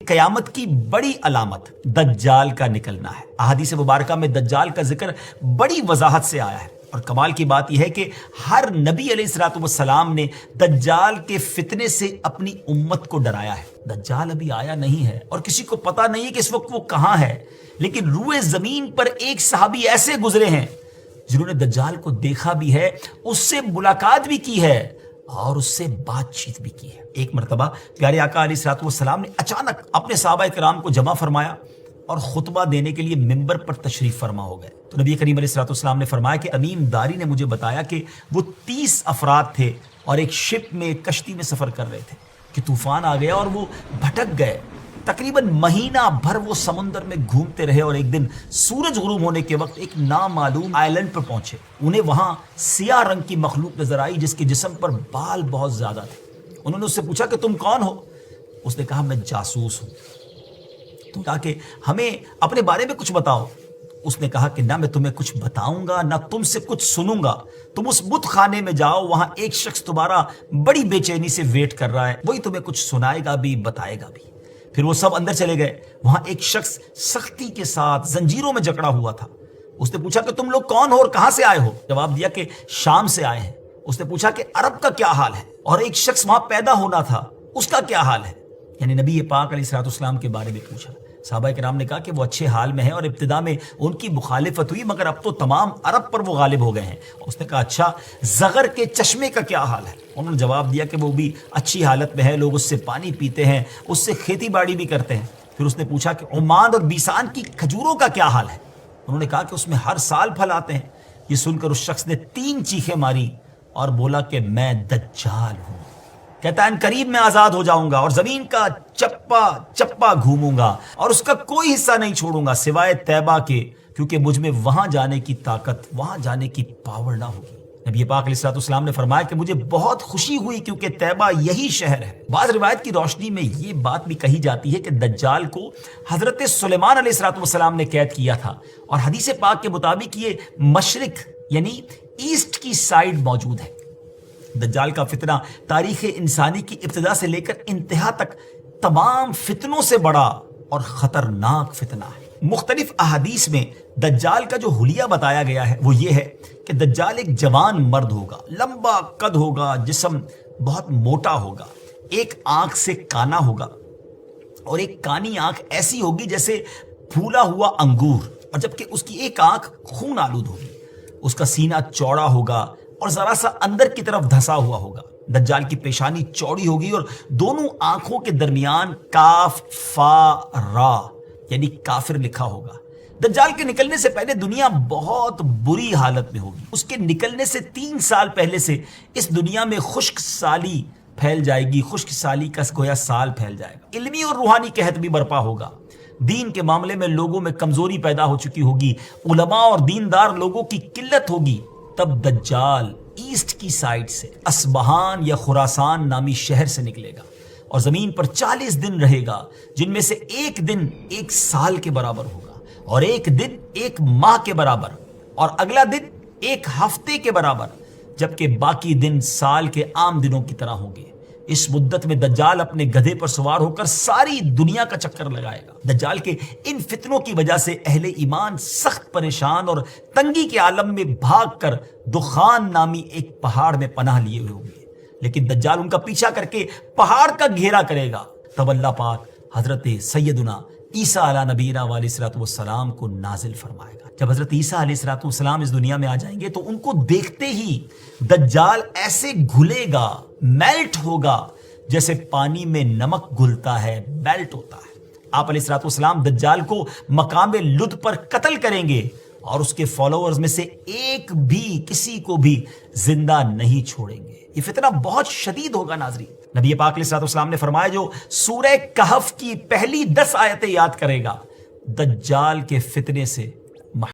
قیامت کی بڑی علامت دجال کا نکلنا ہے۔ احادیث مبارکہ میں دجال کا ذکر بڑی وضاحت سے آیا ہے، اور کمال کی بات یہ ہے کہ ہر نبی علیہ الصلوۃ والسلام نے دجال کے فتنے سے اپنی امت کو ڈرایا ہے۔ دجال ابھی آیا نہیں ہے اور کسی کو پتا نہیں ہے کہ اس وقت وہ کہاں ہے، لیکن روئے زمین پر ایک صحابی ایسے گزرے ہیں جنہوں نے دجال کو دیکھا بھی ہے، اس سے ملاقات بھی کی ہے اور اس سے بات چیت بھی کی ہے۔ ایک مرتبہ پیارے آقا علیہ الصلوۃ والسلام نے اچانک اپنے صحابہ کرام کو جمع فرمایا اور خطبہ دینے کے لیے ممبر پر تشریف فرما ہو گئے۔ تو نبی کریم علیہ الصلوۃ والسلام نے فرمایا کہ تمیم داری نے مجھے بتایا کہ وہ 30 افراد تھے اور ایک شپ میں، ایک کشتی میں سفر کر رہے تھے کہ طوفان آ گیا اور وہ بھٹک گئے۔ تقریباً مہینہ بھر وہ سمندر میں گھومتے رہے اور ایک دن سورج غروب ہونے کے وقت ایک نامعلوم آئلینڈ پر پہنچے۔ انہیں وہاں سیاہ رنگ کی مخلوق نظر آئی جس کے جسم پر بال بہت زیادہ تھے۔ انہوں نے اس سے پوچھا کہ تم کون ہو؟ اس نے کہا میں جاسوس ہوں۔ تو کہا کہ ہمیں اپنے بارے میں کچھ بتاؤ۔ اس نے کہا کہ نہ میں تمہیں کچھ بتاؤں گا نہ تم سے کچھ سنوں گا، تم اس بت خانے میں جاؤ، وہاں ایک شخص تمہارا بڑی بے چینی سے ویٹ کر رہا ہے، وہی تمہیں کچھ سنائے گا بھی بتائے گا بھی۔ پھر وہ سب اندر چلے گئے۔ وہاں ایک شخص سختی کے ساتھ زنجیروں میں جکڑا ہوا تھا۔ اس نے پوچھا کہ تم لوگ کون ہو اور کہاں سے آئے ہو؟ جواب دیا کہ شام سے آئے ہیں۔ اس نے پوچھا کہ عرب کا کیا حال ہے؟ اور ایک شخص وہاں پیدا ہونا تھا، اس کا کیا حال ہے؟ یعنی نبی پاک علیہ الصلوۃ والسلام کے بارے میں پوچھا۔ صحابہ کرام نے کہا کہ وہ اچھے حال میں ہیں اور ابتدا میں ان کی مخالفت ہوئی، مگر اب تو تمام عرب پر وہ غالب ہو گئے ہیں۔ اس نے کہا اچھا زغر کے چشمے کا کیا حال ہے؟ انہوں نے جواب دیا کہ وہ بھی اچھی حالت میں ہے، لوگ اس سے پانی پیتے ہیں، اس سے کھیتی باڑی بھی کرتے ہیں۔ پھر اس نے پوچھا کہ عمان اور بیسان کی کھجوروں کا کیا حال ہے؟ انہوں نے کہا کہ اس میں ہر سال پھل آتے ہیں۔ یہ سن کر اس شخص نے 3 چیخیں ماری اور بولا کہ میں دجال ہوں۔ کہتا ہے ان قریب میں آزاد ہو جاؤں گا اور زمین کا چپا چپا گھوموں گا اور اس کا کوئی حصہ نہیں چھوڑوں گا سوائے طیبہ کے، کیونکہ مجھ میں وہاں جانے کی طاقت، وہاں جانے کی پاور نہ ہوگی۔ نبی پاک علیہ الصلوۃ والسلام نے فرمایا کہ مجھے بہت خوشی ہوئی کیونکہ طیبہ یہی شہر ہے۔ بعض روایت کی روشنی میں یہ بات بھی کہی جاتی ہے کہ دجال کو حضرت سلیمان علیہ الصلوۃ والسلام نے قید کیا تھا، اور حدیث پاک کے مطابق یہ مشرق یعنی ایسٹ کی سائیڈ موجود ہے۔ دجال کا فتنہ تاریخ انسانی کی ابتدا سے لے کر انتہا تک تمام فتنوں سے بڑا اور خطرناک فتنہ ہے۔ مختلف احادیث میں دجال کا جو حلیہ بتایا گیا ہے وہ یہ ہے کہ دجال ایک جوان مرد ہوگا، لمبا قد ہوگا، جسم بہت موٹا ہوگا، ایک آنکھ سے کانا ہوگا، اور ایک کانی آنکھ ایسی ہوگی جیسے پھولا ہوا انگور، اور جبکہ اس کی ایک آنکھ خون آلود ہوگی۔ اس کا سینہ چوڑا ہوگا اور ذرا سا اندر کی طرف دھسا ہوا ہوگا۔ دجال کی پیشانی چوڑی ہوگی اور دونوں آنکھوں کے درمیان کاف فا را یعنی کافر لکھا ہوگا۔ دجال کے نکلنے سے پہلے دنیا بہت بری حالت میں ہوگی۔ اس کے نکلنے سے 3 سال پہلے سے اس دنیا میں خشک سالی پھیل جائے گی، خشک سالی کا گویا سال پھیل جائے گا۔ علمی اور روحانی قحط بھی برپا ہوگا۔ دین کے معاملے میں لوگوں میں کمزوری پیدا ہو چکی ہوگی، علماء اور دیندار لوگوں کی قلت ہوگی۔ تب دجال ایسٹ کی سائڈ سے اصبہان یا خراسان نامی شہر سے نکلے گا اور زمین پر 40 دن رہے گا، جن میں سے ایک دن 1 سال کے برابر ہوگا، اور ایک دن 1 ماہ کے برابر، اور اگلا دن 1 ہفتے کے برابر، جبکہ باقی دن سال کے عام دنوں کی طرح ہوں گے۔ اس مدت میں دجال اپنے گدھے پر سوار ہو کر ساری دنیا کا چکر لگائے گا۔ دجال کے ان فتنوں کی وجہ سے اہل ایمان سخت پریشان اور تنگی کے عالم میں بھاگ کر دخان نامی ایک پہاڑ میں پناہ لیے ہوئے ہوں گے، لیکن دجال ان کا پیچھا کر کے پہاڑ کا گھیرا کرے گا۔ تب اللہ پاک حضرت سیدنا عیسیٰ علیہ نبینا علیہ الصلوۃ والسلام کو نازل فرمائے گا۔ جب حضرت عیسیٰ علیہ الصلوۃ والسلام اس دنیا میں آ جائیں گے تو ان کو دیکھتے ہی دجال ایسے گھلے گا، میلٹ ہوگا، جیسے پانی میں نمک گھلتا ہے، میلٹ ہوتا ہے۔ آپ علیہ الصلوۃ والسلام دجال کو مقام لد پر قتل کریں گے اور اس کے فالوورز میں سے ایک بھی کسی کو بھی زندہ نہیں چھوڑیں گے۔ یہ فتنہ بہت شدید ہوگا ناظرین۔ نبی پاک علیہ الصلوۃ والسلام نے فرمایا جو سورہ کہف کی پہلی 10 آیتیں یاد کرے گا دجال کے فتنے سے